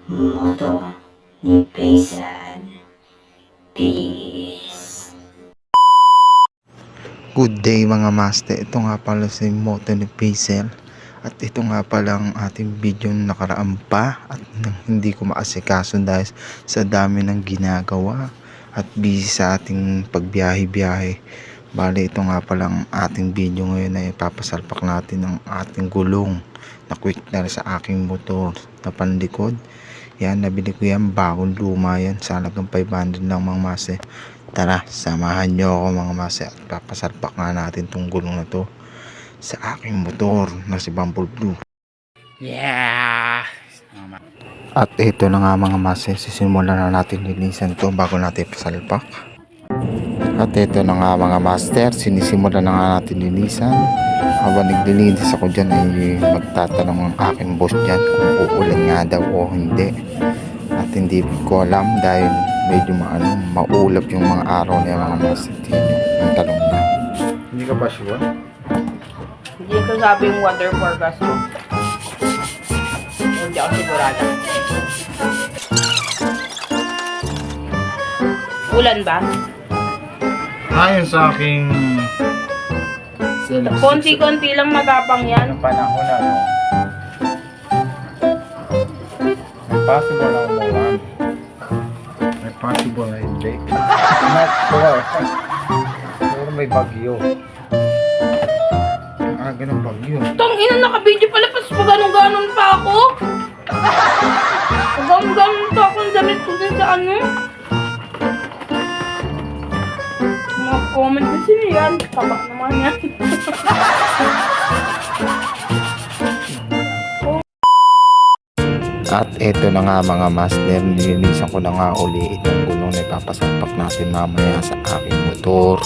motor ni Paysan. Peace. Good day mga master. Ito nga pala si moto ni Paysan. At ito nga pala ang ating video nakaraan pa at hindi ko maasikaso dahil sa dami ng ginagawa at busy sa ating pagbiyahe-biyahe. Bali ito nga pala ang ating video ngayon na ipapasalpak natin ng ating gulong na quick na sa aking motor na panlikod. Yan, nabili ko yan, bagong luma yan, sa halagang 500 lang mga master. Tara, samahan nyo ako mga master at papasalpak nga natin tong gulong na to sa aking motor na si Bumble Blue. Yeah! At ito na nga mga master, sisimulan na natin linisan to bago natin pasalpak. At ito na nga mga master, sinisimulan na nga natin linisan. Habang naglilinis ako dyan ay magtatanong ang aking boss dyan kung uulan nga daw o hindi. At hindi ko alam dahil medyo maulap yung mga araw na yung mga master. Yung talong na. Hindi ka ba sure? Hindi ko sabi yung water forecast ko. Hindi ako sigurado. Ulan ba? Ayon sa aking Konti-konti lang matapang yan. ng panahon na no? May possible na umulan. May possible na hindi. Not sure. Pero may bagyo. Ganun bagyo. Tang ina, naka-video pala, pas pag-ganon pa ako. Pag-ganon pa ako ng damit ko din sa ano. Mga comment kasi yan. Taba naman yan. At eto na nga mga master, nilinisan ko na nga uli itong gulong na ipapasalpak natin mamaya sa aking motor.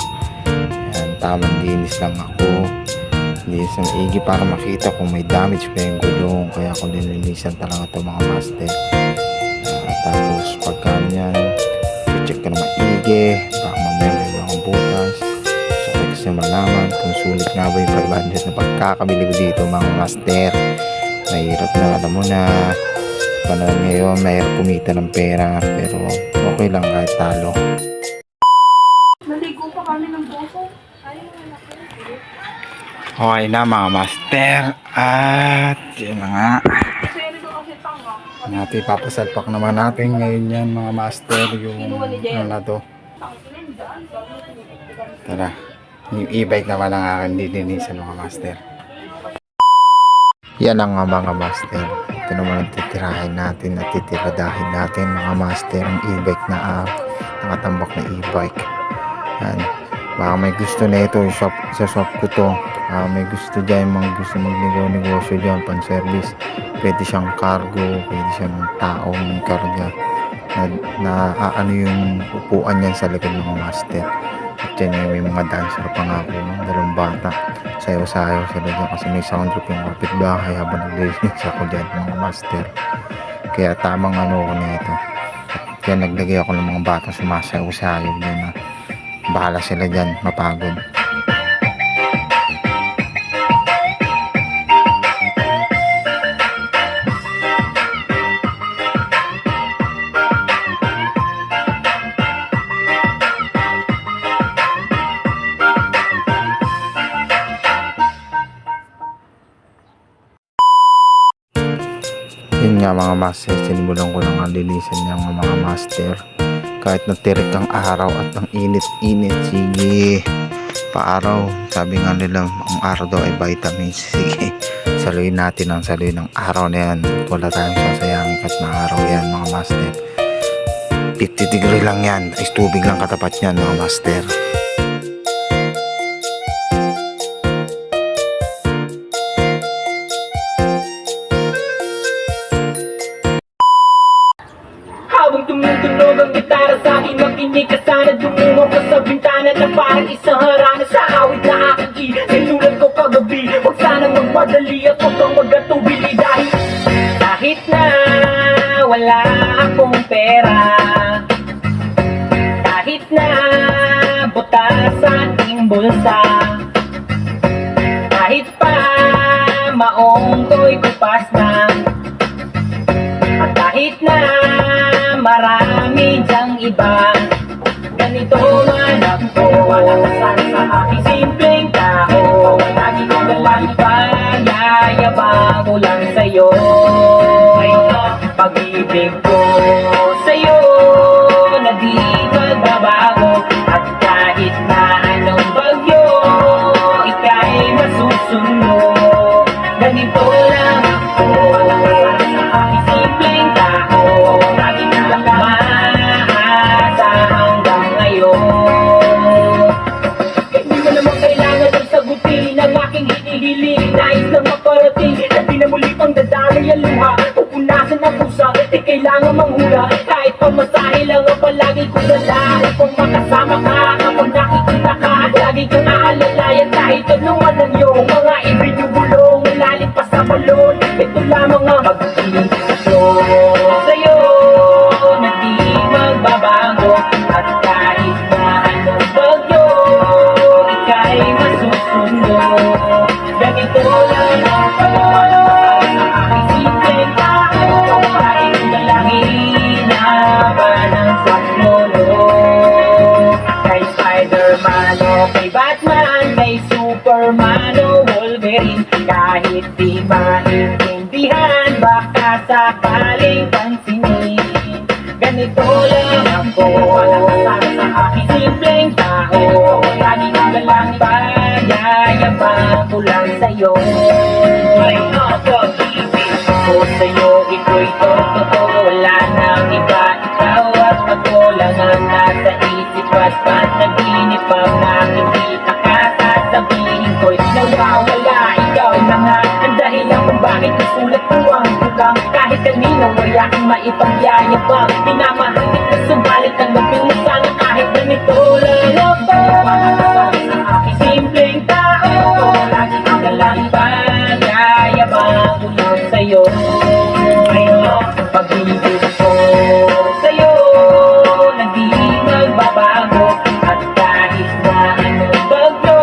Yan, tamang linis lang ako. Linis ng igi para makita kung may damage pa yung gulong. Kaya ako nilinisan talaga ito mga master. Tapos pagka yan, check ka na maigi, baka mamaya may mga butas. So kasi malaman kung sulit nga ba yung 500 na pagkakabili ko dito mga master. Mahirap na, alam mo na. Panahon ngayon, mahirap kumita ng pera, pero okay lang kahit talo. Naligo pa kami ng puso. Okay na mga master. At yun na nga. Seryo kasi tanga. Natin papasalpak naman natin ngayon yan mga master. Yung ano na to. Tara. Yung e-bike naman ang akin dilinisan mga master. Yan ang mga master. Ito naman ang titirahin natin at titiradahin natin mga master ang e-bike na nakatambak na e-bike. Yan. Baka may gusto na ito sa shop ko to. May gusto dyan, mga gusto magnegosyo dyan, pan service. Pwede siyang cargo, pwede siyang taong karga na ano yung upuan yan sa likod ng master. At dyan may mga dancer pa nga ako, dalawang bata. Sayo-sayo sila dyan kasi may sound trip yung kapitbahay habang naglilinis ako dyan mga master. Kaya tamang ano ko na ito. Kaya naglagay ako ng mga bata sumasayo-sayo dyan na bahala sila dyan, mapagod. Yun nga mga master, sinimulan ko lang ang linisan niya mga master. Kahit natirik ang araw at ang init-init, sige, paaraw. Sabi nga nila, ang araw daw ay vitamins. Sige, saluin natin ang saluin ng araw na yan. Wala tayong sasayangin kahit maaraw yan mga master. 50 degree lang yan, ay tubig lang katapat yan mga master. Habang tumutunog ang gitara sa aking makinig ka sana dumulong ka sa bintana na parang isang harana sa awit na aking sinulat ko kagabi. Huwag sana magmadali at huwag kang magatubili dahil kahit na wala akong pera, kahit na butas sa ating bulsa, kahit pa maong ko'y kupas na, at kahit na iba. Ganito man ako, walang kasama sa aking simpleng tao. Lagi kong lalakpan, yayabang ko lang sa'yo. Pag-ibig ko sa'yo na di magbabago. At kahit na anong bagyo, ika'y masusunod. Ganito lang ako, walang kasama sa aking simpleng tao. Lagi kong umaasa hanggang ngayon. Hindi mo naman kailangan ng sagutin ang aking hinihiling. Nais lang maparating na di na muli pang dadaloy ang luha. Pupunasan ang pusa, di kailangan manghula. Kahit pamasahe lang ang palagi kong dala. Kung makasama ka, kapag nakikita ka, at lagi kang aalalayan kahit anong ang iyong mga ibinubulong. Lalim pa sa balon, ito lamang ang pag-ibig ko sa'yo na di magbabago. At kahit na anong bagyo, ika'y masusunod. Ganito lang ako, sa aking simpleng tao. Kahit malangin na ba ng sakmulo. Kay Spider-Man o kay Batman, kay Superman o Wolverine. Kahit di maintindihan, baka sakaling pansinin. Ganito lang ako, walang kasama sa aking simpleng tao. Lagi kong lalakpan, yayabang ko lang sa'yo. May pag-ibig ko sa'yo, ito'y totoo. Wala nang iba, ikaw at ako lang ang nasa isip at panaginip. Pag nakikita ka, sasabihin ko'y nawawala. Ikaw na nga ang dahilan kung bakit isulat ko ang tulang. Kahit kanino ay aking maipagyayabang. Pinamahangit na subalit ang labing mo sana. Kahit ganito lang ako, walang kasama sa aking simpleng tao. Lagi kong lalakpan, yayabang ko lang sa'yo. Pag-ibig ko sa'yo na di magbabago. At kahit na anong bagyo,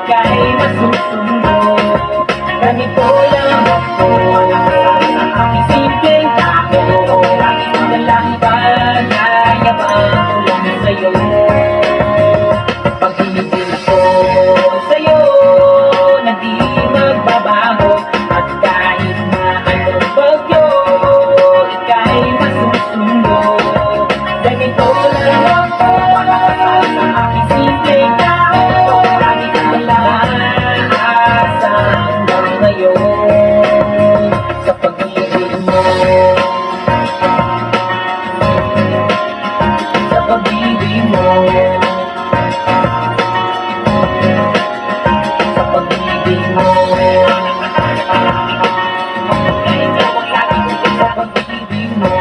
ika'y masusunod. Ganito lang ako, walang kasama sa aking simpleng tao. Lagi kong lalakpan, yayabang ko lang sa'yo. Pag-ibig ko sa'yo na di magbabago. At kahit na anong bagyo, ika'y masusunod. Ganito lang ako, walang kasama sa aking simpleng tao. Lagi kong lalakasa hanggang ngayon. Sa pag-ibig mo, sa pag-ibig mo, sa pag-ibig mo. Ikaw ang lagi ko sa pag-ibig mo.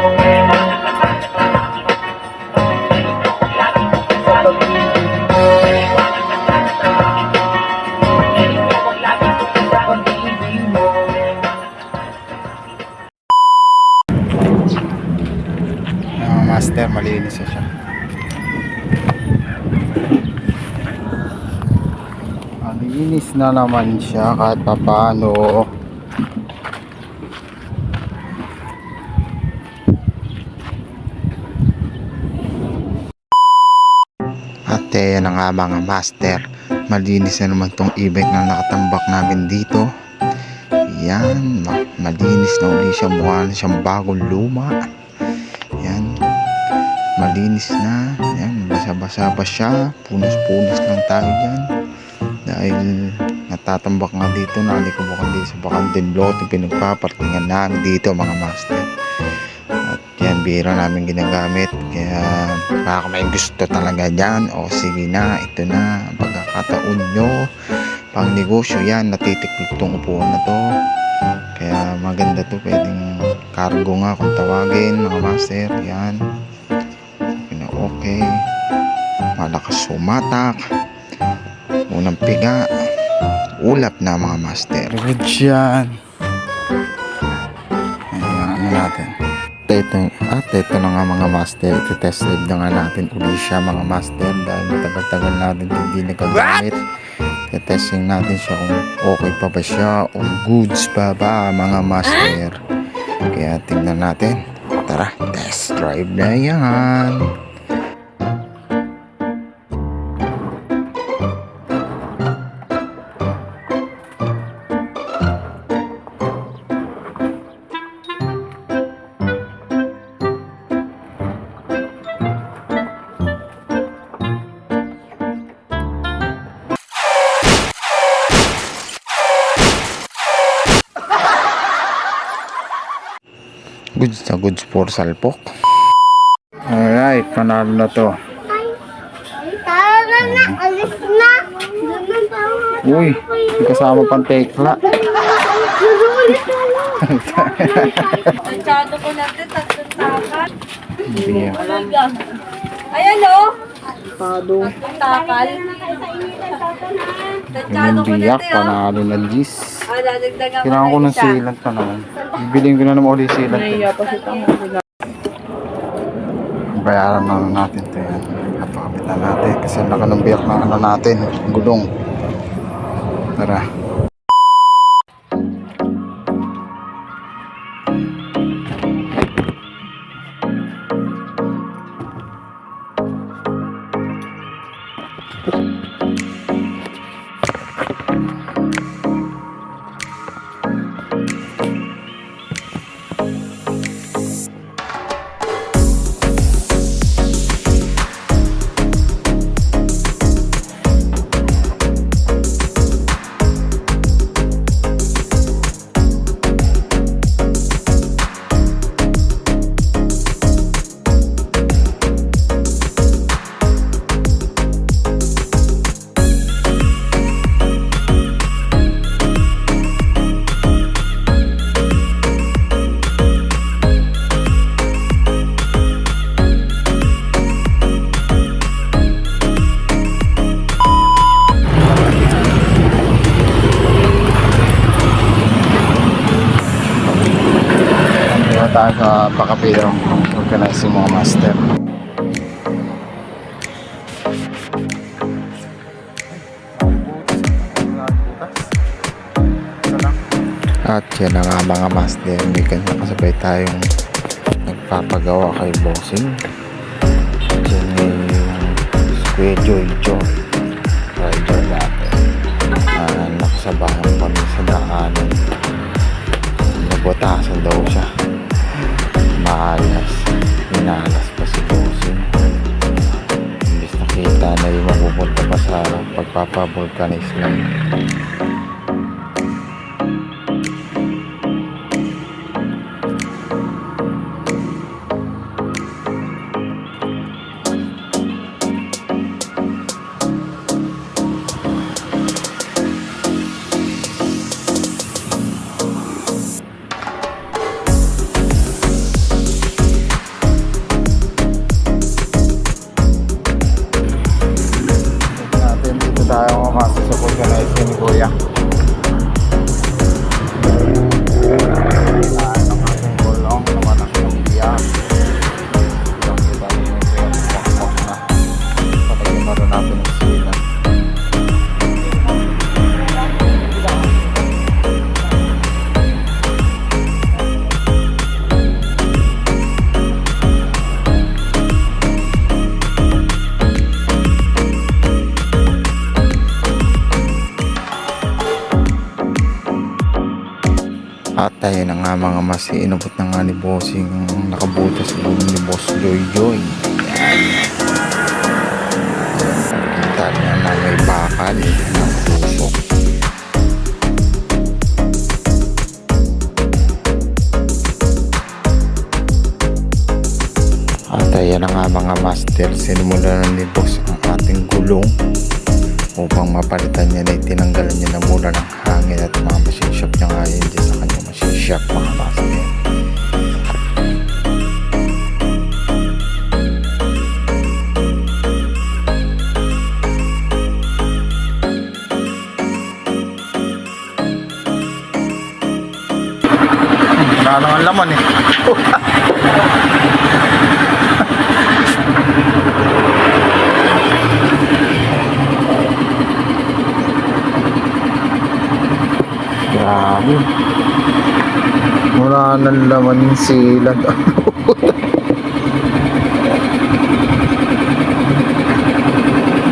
Ikaw ang lagi ko sa pag-ibig mo. Ikaw ang lagi ko sa pag-ibig mo. Master, malinis na siya. Malinis na naman siya kahit papaano. At yan na nga mga master, malinis na naman tong e-bike na nakatambak namin dito. Yan, malinis na uli siya, mukha na siyang bagong luma. Yan, malinis na. Yan, basa-basa pa siya, punos-punos lang tayo dyan. Dahil natatambak nga dito, nalikubukan dito sa bakanteng lote, pinagpapartingan namin dito mga master. At yan, bira namin ginagamit. Kaya baka may gusto talaga dyan, o sige na, ito na ang pagkakataon nyo pang negosyo. Yan, natitiklop tong upuan na to. Kaya maganda to, pwedeng cargo nga kung tawagin mga master. Yan, okay, malakas sumatak, unang piga, ulap na mga master. Good yan. Ayan, ano natin, ito na nga mga master, iti-test drive na nga natin uli siya mga master dahil matagal-tagal natin hindi nagagamit. Testing natin siya kung okay pa ba siya o goods pa ba mga master. Kaya tingnan natin. Tara, test drive na yan. Goods na goods for salpok. Alright, panalo na to. Tara na, alis na. Uy, may kasama pang tekla. Tansyado ko natin, tatlong takal. Hindi. Ayan o. Tatlong takal. Tansyado ko Biyak, natin o. panalo na Gis. Dadagdagan ko Kailangan ko na ng isa. sealant pa naman. Bibiling ko na naman ulit sealant. Naiya pa si Tamo. Bayaran na natin ito yan. Napakabitan natin kasi laka ng biyak na ano natin. Gulong. Tara. Tayo sa pakapilong organizing mga master. At yan na nga mga master, may kanya kasabay tayong nagpapagawa kay bossing. Yan yung Square Joy rider natin. Nakasabahan kami sa daanan. Nabutasan daw siya. Maalas, minalas pa si bossing. Imbis nakita na yung mapupunta pa sa pagpapavulcanize lang. Tayo mamasa sa vulcanize ni Kuya. Ang ating gulong naman ang biyak. Kita niyo yung wakmak na. Patagin na rin natin ang sila. At tayo na nga mga mas, inabot na nga ni bossing ang nakabutas sa gulong ni Boss Joy. Kita niya na may bakal ng tusok. At tayo na nga mga master, sinimula na ni Boss ang ating gulong upang mapalitan niya na itinanggalan niya na mula ng hangin at mga machine shop niya nga yun dyan sa kanyang machine shop mga master. Wala naman laman eh. Grabe. Wala nang laman yung silat.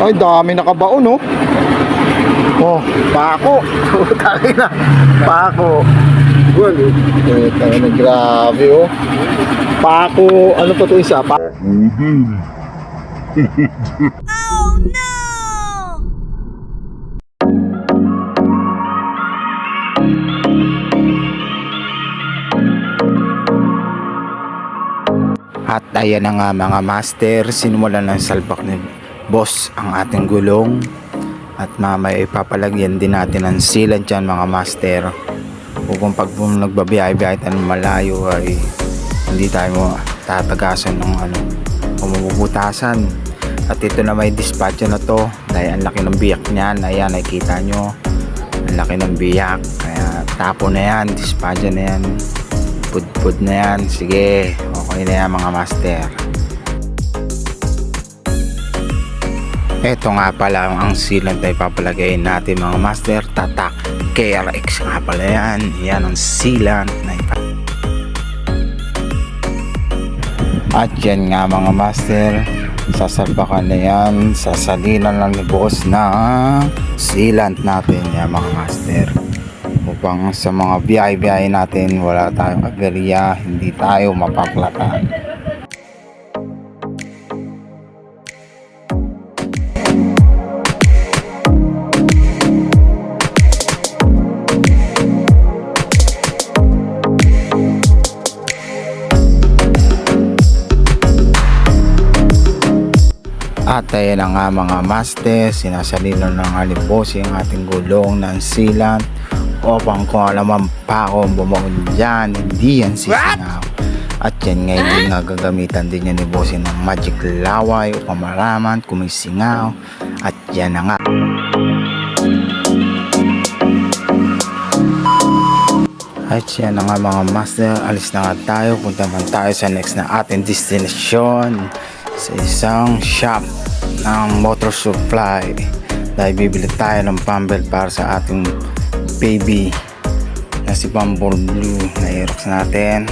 Ay, dami nakabaon, no? Oh, pako. Tayo na. Pako. Tayo na, grabe, oh. Pako. Ano pa ito isa? At ayan na nga mga master, sinimulan ng salpak ni boss ang ating gulong. At mamaya ipapalagyan din natin ng sealant dyan mga master. Kung pag nagbabiyahe-biyahe tayo ng malayo ay hindi tayo tatagasan ng pamubutasan. At ito na may dispatcher na to dahil ang laki ng biyak niyan. Ayan, nakikita nyo ang laki ng biyak. Kaya tapo na yan, dispatcher na yan, pud na yan. Sige, okay na yan mga master. Ito nga pala ang sealant na ipapalagay natin mga master. Tatak KRX nga pala yan. Yan ang sealant na at yan nga mga master, sasalpakan na yan, sasalinan lang ni boss na sealant natin yan mga master, upang sa mga biyahe-biyahe natin wala tayong aberya, hindi tayo mapaklatan. At ayan na nga mga master, sinasalino ng haliposi ang ating gulong ng sealant upang kung alaman pa kung bumangon dyan, hindi yan sisingaw. At yan nga hindi nga gagamitan din yan ni boss ng magic laway upang malaman kung may singaw. At yan na nga. At yan na nga mga master, alis na nga tayo, punta naman tayo sa next na ating destination, sa isang shop ng motor supply dahil bibili tayo ng pambel para sa ating baby na si Bumble Blue na Aerox natin.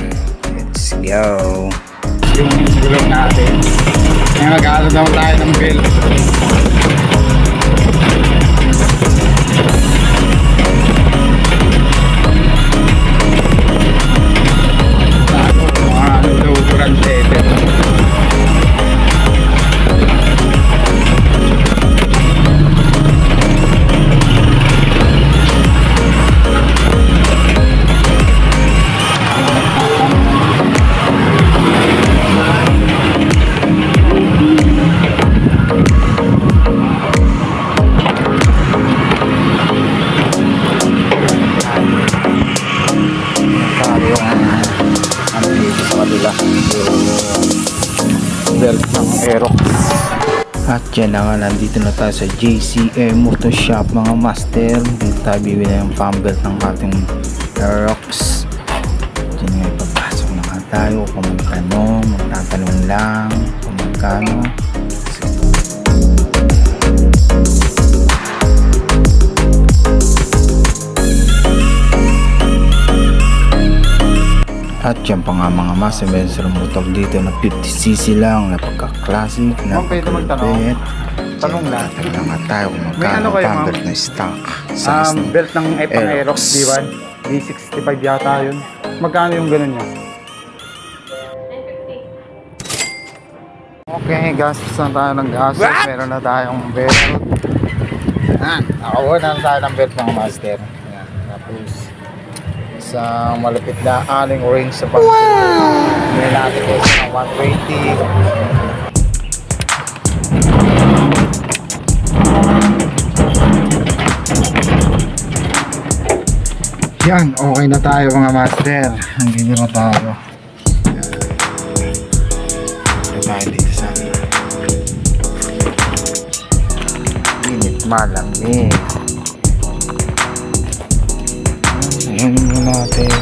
Let's go. Yung gulong natin ngayon, mag-aaral daw tayo ng bell. Belt ng Aerox. At yan na nga, nandito na tayo sa JCA Motor Shop mga master. Dito tayo bibili ng pambelt ng ating Aerox. Diyan nga ipapasok na nga tayo kung magtanong, magtatanong lang kung magkano. At yan pa nga mga master, meron silang motor dito na 50cc lang, napagka-classic, napagka-belt. Tanong lang. Tatanong nga tayo kung May magkano ano kayo, pambelt na stock. Sa Belt ng Aerox D1. D65 yata yun. Magkano yung ganun niya? Okay, gastos na tayo ng gastos. Meron na tayong belt. Nakakuha na tayo ng belt mga master. Ayan, tapos isang malapit na aling range sa pag may natin ko sa 120. Yan, okay na tayo mga master. Nandito na tayo. Ito tayo dito sa init malamig. Ayan mo natin.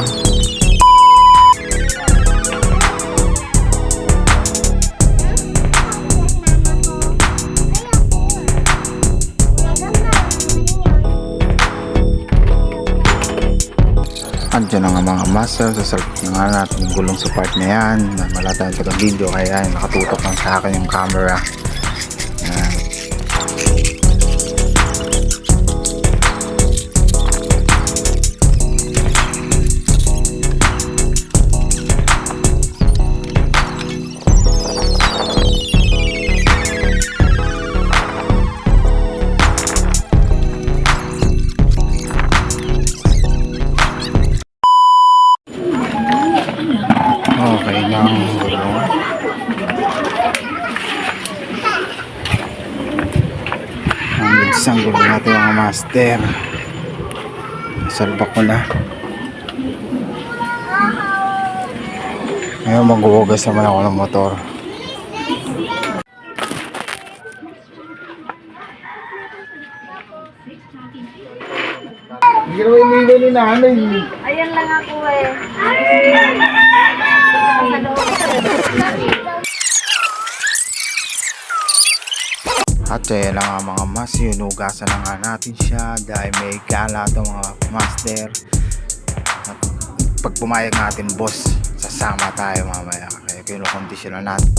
Andiyan na nga mga master, sasalpot na nga natin yung gulong sa part na yan na wala tayong taga-video kaya nakatutok lang sa akin yung camera. Yan. Okay na ang gulong. Ang isang gulong natin mga master. Salbak ko na. Ngayon maghuhugas naman ako ng motor. Hindi ka naman iniwan ni nanay. Ayan lang ako eh. At kaya lang nga mga mas, hinugasan na nga natin siya dahil may kalat ang mga master. At pag pumayag natin boss, sasama tayo mamaya. Kaya kinukondisyon na natin.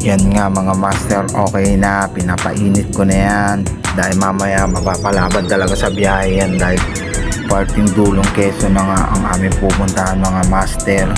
Yan nga mga master, okay na, pinapainit ko na yan dahil mamaya mapapalaban talaga sa biyahe yan dahil parting dulong Quezon na nga ang aming pupuntahan mga master.